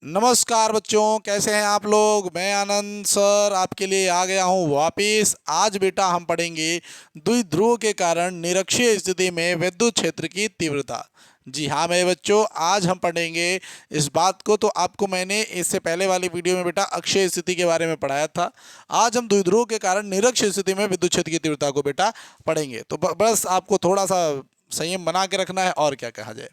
नमस्कार बच्चों, कैसे हैं आप लोग। मैं आनंद सर आपके लिए आ गया हूं वापिस। आज बेटा हम पढ़ेंगे द्विध्रुव के कारण निरक्षीय स्थिति में विद्युत क्षेत्र की तीव्रता। जी हाँ मेरे बच्चों, आज हम पढ़ेंगे इस बात को। तो आपको मैंने इससे पहले वाली वीडियो में बेटा अक्षीय स्थिति के बारे में पढ़ाया था। आज हम द्विध्रुव के कारण निरक्षीय स्थिति में विद्युत क्षेत्र की तीव्रता को बेटा पढ़ेंगे। तो बस आपको थोड़ा सा संयम बना के रखना है और क्या कहा जाए।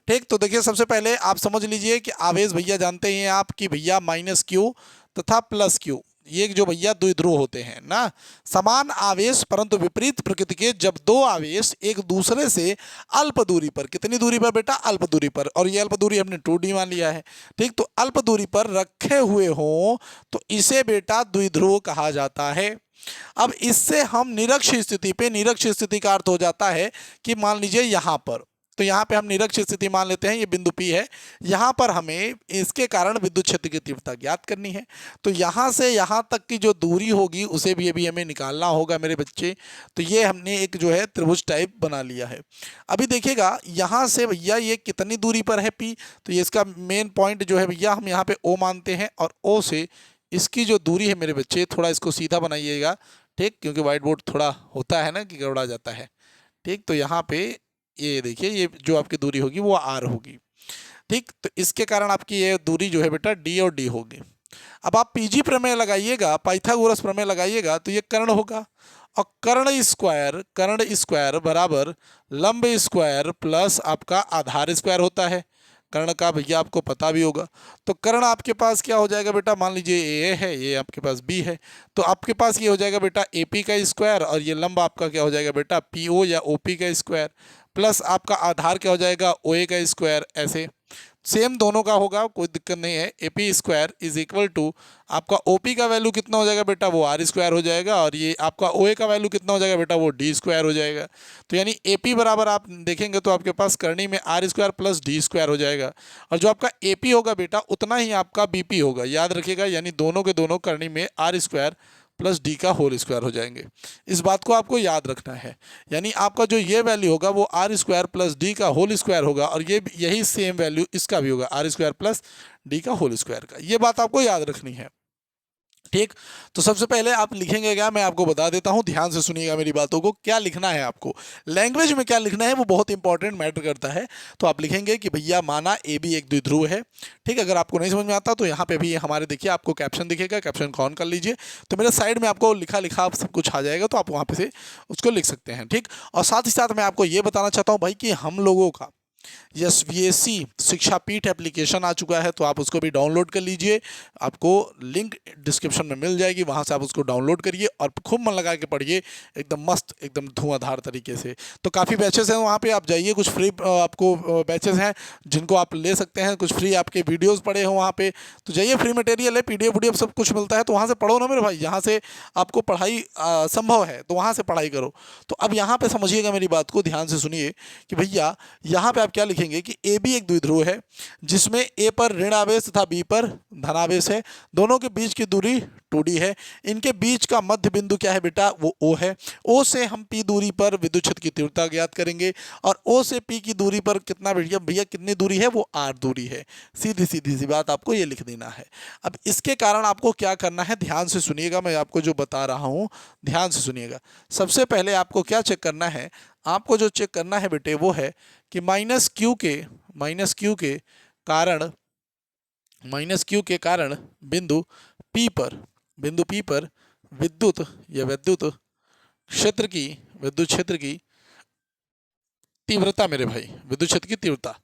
ठीक, तो देखिए सबसे पहले आप समझ लीजिए कि आवेश भैया जानते हैं आप कि भैया माइनस क्यू तथा प्लस क्यू, ये जो भैया द्विध्रुव होते हैं ना। समान आवेश परंतु विपरीत प्रकृति के जब दो आवेश एक दूसरे से अल्प दूरी पर, कितनी दूरी पर बेटा, अल्प दूरी पर, और ये अल्प दूरी हमने 2D मान लिया है। ठीक, तो अल्प दूरी पर रखे हुए हों तो इसे बेटा द्विध्रुव कहा जाता है। अब इससे हम निरक्ष स्थिति पे, निरक्ष स्थिति का अर्थ हो जाता है कि मान लीजिए यहां पर, तो यहाँ पे हम निरक्ष स्थिति मान लेते हैं, ये बिंदु P है। यहाँ पर हमें इसके कारण विद्युत क्षेत्र की तीव्रता ज्ञात करनी है। तो यहाँ से यहाँ तक की जो दूरी होगी उसे भी अभी हमें निकालना होगा मेरे बच्चे। तो ये हमने एक जो है त्रिभुज टाइप बना लिया है। अभी देखिएगा यहाँ से भैया ये कितनी दूरी पर है P, तो ये इसका मेन पॉइंट जो है भैया हम यहाँ पे O मानते हैं, और O से इसकी जो दूरी है मेरे बच्चे, थोड़ा इसको सीधा बनाइएगा। ठीक, क्योंकि व्हाइट बोर्ड थोड़ा होता है ना कि गड़बड़ा जाता है। ठीक, तो यहाँ पे ये देखिए, ये जो आपकी दूरी होगी वो R होगी। ठीक, तो इसके कारण आपकी ये दूरी जो है बेटा D और D होगी। अब आप पीजी प्रमेय लगाइएगा, पाइथागोरस प्रमेय लगाइएगा, तो ये कर्ण होगा, और कर्ण स्क्वायर बराबर लंब स्क्वायर प्लस आपका आधार स्क्वायर होता है। कर्ण का भैया आपको पता भी होगा। तो कर्ण आपके पास क्या हो जाएगा बेटा, मान लीजिए ए है, ये आपके पास बी है, तो आपके पास ये हो जाएगा बेटा एपी का स्क्वायर, और ये लंब आपका क्या हो जाएगा बेटा पीओ या ओपी का स्क्वायर, प्लस आपका आधार क्या हो जाएगा ओए का स्क्वायर। ऐसे सेम दोनों का होगा, कोई दिक्कत नहीं है। A P square is equal to आपका ओ पी का वैल्यू कितना हो जाएगा बेटा, वो आर स्क्वायर हो जाएगा, और ये आपका ओ ए का वैल्यू कितना हो जाएगा बेटा, वो डी स्क्वायर हो जाएगा। तो यानी ए पी बराबर आप देखेंगे तो आपके पास करनी में R square plus D square हो जाएगा, और जो आपका ए पी होगा बेटा उतना ही आपका बी पी होगा, याद रखिएगा। यानी दोनों के दोनों करनी में आर स्क्वायर प्लस डी का होल स्क्वायर हो जाएंगे। इस बात को आपको याद रखना है। यानी आपका जो ये वैल्यू होगा वो आर स्क्वायर प्लस डी का होल स्क्वायर होगा, और ये यही सेम वैल्यू इसका भी होगा, आर स्क्वायर प्लस डी का होल स्क्वायर का। ये बात आपको याद रखनी है। ठीक, तो सबसे पहले आप लिखेंगे क्या, मैं आपको बता देता हूं, ध्यान से सुनिएगा मेरी बातों को। क्या लिखना है आपको, लैंग्वेज में क्या लिखना है वो बहुत इंपॉर्टेंट मैटर करता है। तो आप लिखेंगे कि भैया माना ए बी एक द्विध्रुव है। ठीक, अगर आपको नहीं समझ में आता तो यहाँ पे भी हमारे देखिए आपको कैप्शन दिखेगा, कैप्शन को ऑन कर लीजिए, तो मेरे साइड में आपको लिखा लिखा सब कुछ आ जाएगा, तो आप वहाँ पे से उसको लिख सकते हैं। ठीक, और साथ ही साथ मैं आपको ये बताना चाहता हूँ भाई कि हम लोगों का एसवीएसी शिक्षा पीठ एप्लीकेशन आ चुका है, तो आप उसको भी डाउनलोड कर लीजिए। आपको लिंक डिस्क्रिप्शन में मिल जाएगी, वहाँ से आप उसको डाउनलोड करिए और खूब मन लगा के पढ़िए, एकदम मस्त, एकदम धुआंधार तरीके से। तो काफ़ी बैचेस हैं वहाँ पे, आप जाइए, कुछ फ्री आपको बैचेस हैं जिनको आप ले सकते हैं, कुछ फ्री आपके वीडियोज़ पड़े हैं वहाँ पे, तो जाइए, फ्री मटेरियल है, पीडीएफ वीडीएफ सब कुछ मिलता है, तो वहाँ से पढ़ो ना मेरे भाई। यहाँ से आपको पढ़ाई संभव है तो वहाँ से पढ़ाई करो। तो अब यहाँ पे समझिएगा मेरी बात को, ध्यान से सुनिए कि भैया यहाँ पे आप क्या लिखेंगे कि ए बी एक द्विध्रुव है जिसमें ए पर ऋण आवेश तथा बी पर धन आवेश है। दोनों के बीच की दूरी 2D है। इनके बीच का मध्य बिंदु क्या है बेटा, वो O है। O से हम P दूरी पर विद्युत क्षेत्र की तीव्रता ज्ञात करेंगे, और O से P की दूरी पर कितना भैया भैया कितनी दूरी है, वो R दूरी है। सीधी सीधी सी बात आपको ये लिख देना है। अब इसके कारण आपको क्या करना है, ध्यान से सुनिएगा, मैं आपको जो बता रहा हूँ ध्यान से सुनिएगा। सबसे पहले आपको क्या चेक करना है, आपको जो चेक करना है बेटे वो है कि माइनस क्यू के कारण बिंदु P पर विद्युत या विद्युत क्षेत्र की तीव्रता मेरे भाई, विद्युत क्षेत्र की तीव्रता।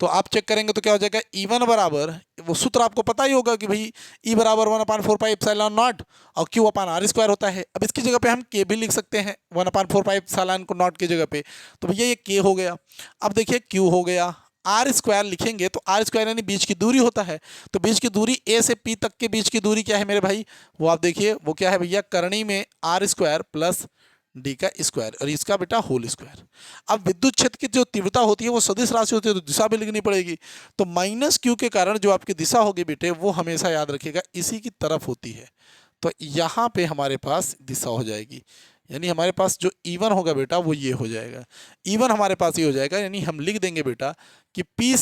तो आप चेक करेंगे तो क्या हो जाएगा, E1 बराबर, वो सूत्र आपको पता ही होगा कि भाई E बराबर 1/4 पाई एप्सिलॉन नॉट और Q अपान आर स्क्वायर होता है। अब इसकी जगह पे हम K भी लिख सकते हैं 1/4 पाई एप्सिलॉन नॉट की जगह पे, तो भैया ये K हो गया। अब देखिए Q हो गया, आर स्क्वायर लिखेंगे तो आर स्क्वायर यानी बीच की दूरी होता है, तो बीच की दूरी ए से पी तक के बीच की दूरी क्या है मेरे भाई, वो आप देखिए वो क्या है भैया, करणी में आर स्क्वायर प्लस डी का स्क्वायर, और इसका बेटा होल स्क्वायर। अब विद्युत क्षेत्र की जो तीव्रता होती है वो सदिश राशि होती है, तो दिशा भी लिखनी पड़ेगी। तो माइनस क्यू के कारण जो आपकी दिशा होगी बेटे वो हमेशा याद रखिएगा इसी की तरफ होती है, तो यहाँ पे हमारे पास दिशा हो जाएगी। यानी हमारे पास जो E1 होगा बेटा वो ये हो जाएगा, E1 हमारे पास ये हो जाएगा। यानी हम लिख देंगे बेटा कि P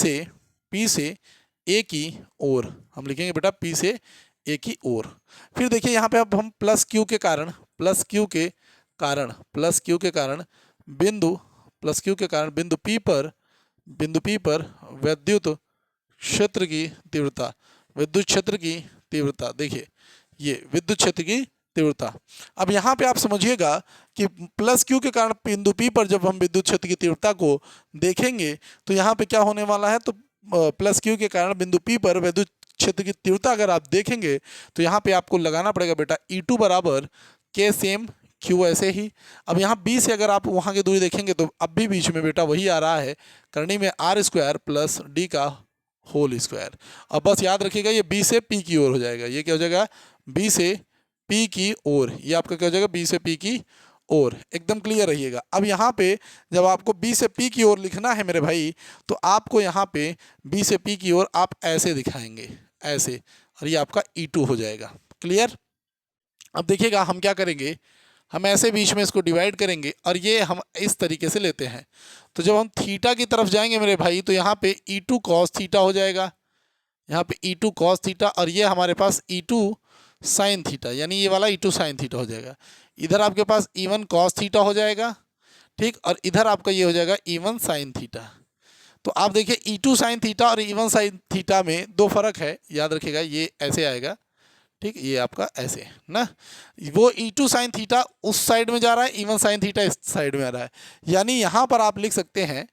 से ए की ओर, हम लिखेंगे बेटा पी से ए की ओर। फिर देखिए यहाँ पे अब हम प्लस क्यू के कारण बिंदु बिंदु पी पर विद्युत क्षेत्र की तीव्रता देखिए, ये विद्युत क्षेत्र की तीव्रता। अब यहाँ पे आप समझिएगा कि प्लस क्यू के कारण बिंदु पी पर जब हम विद्युत क्षेत्र की तीव्रता को देखेंगे तो यहाँ पे क्या होने वाला है, तो प्लस क्यू के कारण बिंदु पी पर विद्युत क्षेत्र की तीव्रता अगर आप देखेंगे तो यहाँ पे आपको लगाना पड़ेगा बेटा E2 बराबर के सेम क्यू ऐसे ही। अब यहाँ बी से अगर आप वहाँ की दूरी देखेंगे तो अब भी बीच में बेटा वही आ रहा है, करनी में आर स्क्वायर प्लस डी का होल स्क्वायर। अब बस याद रखिएगा ये बी से पी की ओर हो जाएगा, ये क्या हो जाएगा बी से पी की ओर, ये आपका क्या हो जाएगा बी से पी की ओर। एकदम क्लियर रहिएगा। अब यहाँ पे जब आपको बी से पी की ओर लिखना है मेरे भाई, तो आपको यहाँ पे बी से पी की ओर आप ऐसे दिखाएंगे, ऐसे, और ये आपका E2 हो जाएगा। क्लियर। अब देखिएगा हम क्या करेंगे, हम ऐसे बीच में इसको डिवाइड करेंगे और ये हम इस तरीके से लेते हैं। तो जब हम थीटा की तरफ जाएंगे मेरे भाई तो यहाँ पे E2 कॉस थीटा हो जाएगा, यहाँ पे E2 कॉस थीटा, और ये हमारे पास E2 साइन थीटा, यानी ये वाला E2 साइन थीटा हो जाएगा। इधर आपके पास E1 कॉस थीटा हो जाएगा, ठीक, और इधर आपका ये हो जाएगा E1 साइन थीटा। तो आप देखिए E2 साइन थीटा और E1 साइन थीटा में दो फर्क है, याद रखिएगा, ये ऐसे आएगा, ठीक, ये आपका ऐसे ना, वो E2 साइन थीटा उस साइड में जा रहा है, E1 साइन थीटा इस साइड में आ रहा है। यानी यहाँ पर आप लिख सकते हैं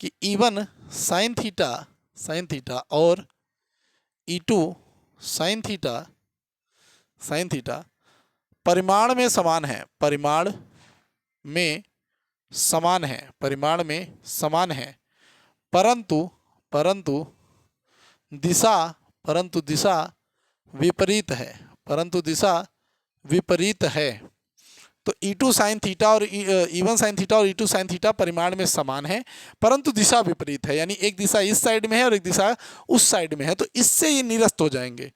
कि E1 साइन थीटा और E2 साइन थीटा परिमाण में समान है, परंतु दिशा विपरीत है। तो E2 साइन थीटा और E1 साइन थीटा और E2 साइन थीटा परिमाण में समान है, परंतु दिशा विपरीत है, यानी एक दिशा इस साइड में है और एक दिशा उस साइड में है। तो इससे ये निरस्त हो जाएंगे,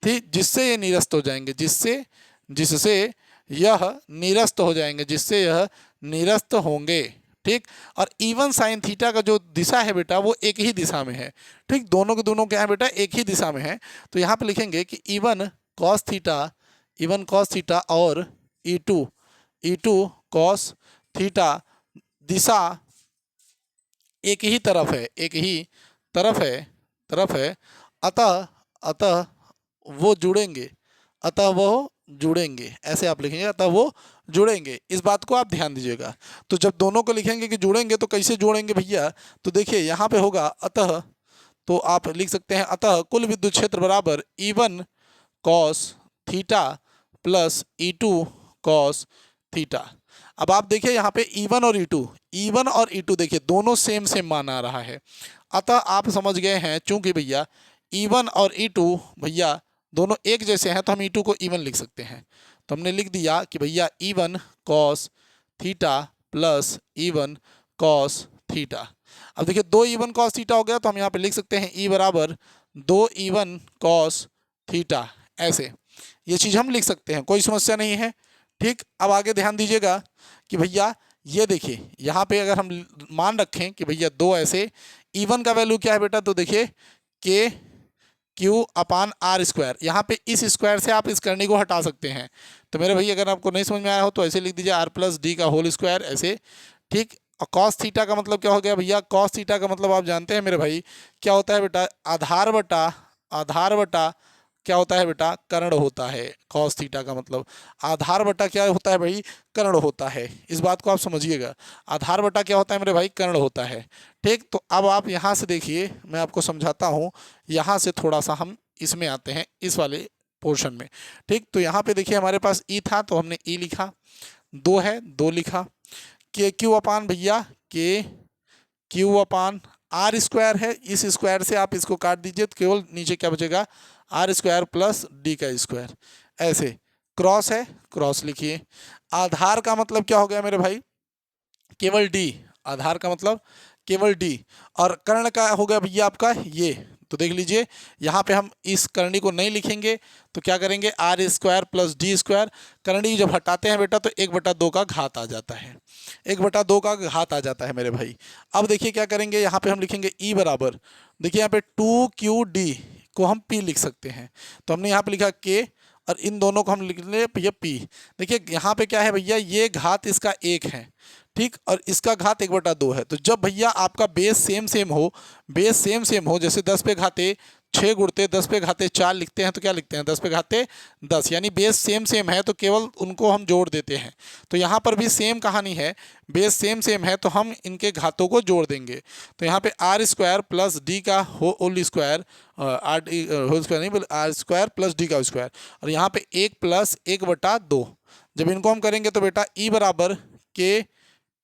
ठीक, जिससे यह निरस्त होंगे, ठीक। और E1 साइन थीटा का जो दिशा है बेटा वो एक ही दिशा में है, ठीक, दोनों के दोनों क्या है बेटा एक ही दिशा में है। तो यहाँ पे लिखेंगे कि E1 कॉस थीटा और E2 कॉस थीटा दिशा एक ही तरफ है, अतः वो जुड़ेंगे, ऐसे आप लिखेंगे, अतः वो जुड़ेंगे। इस बात को आप ध्यान दीजिएगा। तो जब दोनों को लिखेंगे कि जुड़ेंगे तो कैसे जोड़ेंगे भैया, तो देखिए यहाँ पे होगा अतः, तो आप लिख सकते हैं अतः कुल विद्युत क्षेत्र बराबर E1 cos theta plus E2 cos theta. अब आप देखिए यहाँ पे E1 और E2 देखिए दोनों सेम मान आ रहा है, अतः आप समझ गए हैं चूंकि भैया E1 और E2 भैया दोनों एक जैसे हैं तो हम E2 को E1 लिख सकते हैं। तो हमने लिख दिया कि भैया E1 cos theta plus E1 cos theta. अब देखिए 2 E1 कॉस थीटा हो गया, तो हम यहाँ पे लिख सकते हैं E बराबर 2 E1 कॉस थीटा, ऐसे ये चीज़ हम लिख सकते हैं, कोई समस्या नहीं है, ठीक। अब आगे ध्यान दीजिएगा कि भैया ये देखिए यहाँ पे अगर हम मान रखें कि भैया 2 ऐसे, E1 का वैल्यू क्या है बेटा, तो देखिए के क्यू अपान आर स्क्वायर, यहाँ पे इस स्क्वायर से आप इस करनी को हटा सकते हैं। तो मेरे भैया अगर आपको नहीं समझ में आया हो तो ऐसे लिख दीजिए आर प्लस डी का होल स्क्वायर, ऐसे, ठीक। और कॉस थीटा का मतलब क्या हो गया भैया, कॉस थीटा का मतलब आप जानते हैं मेरे भाई क्या होता है बेटा, आधार बटा क्या होता है बेटा, कर्ण होता है। कॉस थीटा का मतलब आधार बटा क्या होता है भाई, कर्ण होता है। इस बात को आप समझिएगा, आधार बटा क्या होता है मेरे भाई, कर्ण होता है, ठीक। तो अब आप यहाँ से देखिए, मैं आपको समझाता हूँ, यहाँ से थोड़ा सा हम इसमें आते हैं, इस वाले पोर्शन में, ठीक। तो यहाँ पे देखिए हमारे पास E था तो हमने E लिखा, 2 है 2 लिखा, के क्यू अपान भैया के क्यू अपान आर स्क्वायर है, इस स्क्वायर से आप इसको काट दीजिए तो केवल नीचे क्या बचेगा, आर स्क्वायर प्लस डी का स्क्वायर, ऐसे। क्रॉस है, क्रॉस लिखिए। आधार का मतलब क्या हो गया मेरे भाई, केवल डी, आधार का मतलब केवल डी, और कर्ण का हो गया भैया आपका ये, तो देख लीजिए यहाँ पे हम इस करनी को नहीं लिखेंगे तो क्या करेंगे, R square plus D square. करनी जब हटाते हैं बेटा तो 1/2 का घात आ जाता है, 1/2 का घात आ जाता है मेरे भाई। अब देखिए क्या करेंगे, यहाँ पे हम लिखेंगे ई बराबर, देखिए यहाँ पे 2QD को हम P लिख सकते हैं, तो हमने यहाँ पे लिखा K और इन दोनों को हम लिख ले भैया P। देखिए यहाँ पे क्या है भैया, ये घात इसका 1 है, ठीक, और इसका घात 1/2 है। तो जब भैया आपका बेस सेम सेम हो, बेस सेम सेम हो, जैसे 10 पे घाते 6 गुणते 10 पे घाते 4 लिखते हैं तो क्या लिखते हैं 10 पे घाते 10, यानी बेस सेम सेम है तो केवल उनको हम जोड़ देते हैं। तो यहाँ पर भी सेम कहानी है, बेस सेम सेम है तो हम इनके घातों को जोड़ देंगे। तो यहाँ पे आर स्क्वायर प्लस डी का whole square, R whole square नहीं, आर स्क्वायर प्लस डी का स्क्वायर, और यहाँ पे 1 प्लस 1/2। जब इनको हम करेंगे तो बेटा ई बराबर के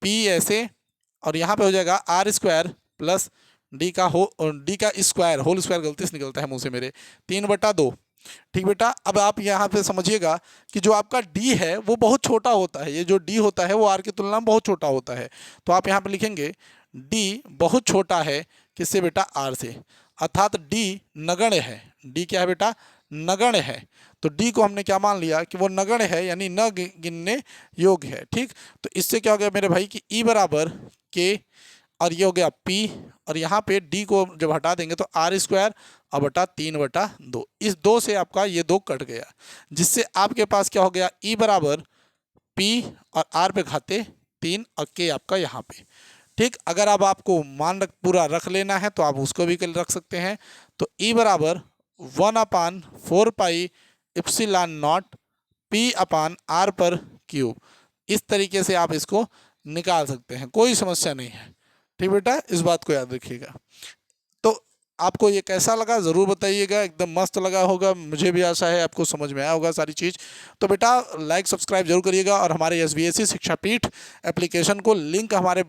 पी ऐसे, और यहाँ पे हो जाएगा आर स्क्वायर प्लस डी का स्क्वायर, होल स्क्वायर गलती से निकलता है मुंह से मेरे, 3/2। ठीक बेटा, अब आप यहाँ पे समझिएगा कि जो आपका डी है वो बहुत छोटा होता है, ये जो डी होता है वो आर की तुलना में बहुत छोटा होता है। तो आप यहाँ पे लिखेंगे डी बहुत छोटा है किससे बेटा, आर से, अर्थात डी नगण्य है। डी क्या है बेटा, नगण्य है। तो डी को हमने क्या मान लिया कि वो नगण्य है, यानी न गिनने योग्य है। ठीक, तो इससे क्या हो गया मेरे भाई कि ई बराबर के, और ये हो गया P, और यहाँ पे D को जब हटा देंगे तो आर स्क्वायर और बटा 3/2, इस 2 से आपका ये 2 कट गया, जिससे आपके पास क्या हो गया, E बराबर P और R पे घाते 3 और K आपका यहाँ पे। ठीक, अगर अब आपको मान पूरा रख लेना है तो आप उसको भी रख सकते हैं। तो E बराबर 1/4 पाई एप्सिलॉन नॉट P/R पर क्यूब, इस तरीके से आप इसको निकाल सकते हैं, कोई समस्या नहीं है। ठीक बेटा, इस बात को याद रखिएगा। तो आपको ये कैसा लगा ज़रूर बताइएगा, एकदम मस्त लगा होगा, मुझे भी आशा है आपको समझ में आया होगा सारी चीज़। तो बेटा लाइक सब्सक्राइब जरूर करिएगा, और हमारे SBSE शिक्षा पीठ एप्लीकेशन को लिंक हमारे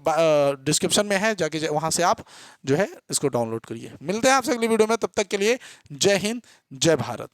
डिस्क्रिप्शन में है, जाके वहाँ से आप जो है इसको डाउनलोड करिए। मिलते हैं आपसे अगली वीडियो में, तब तक के लिए जय हिंद जय भारत।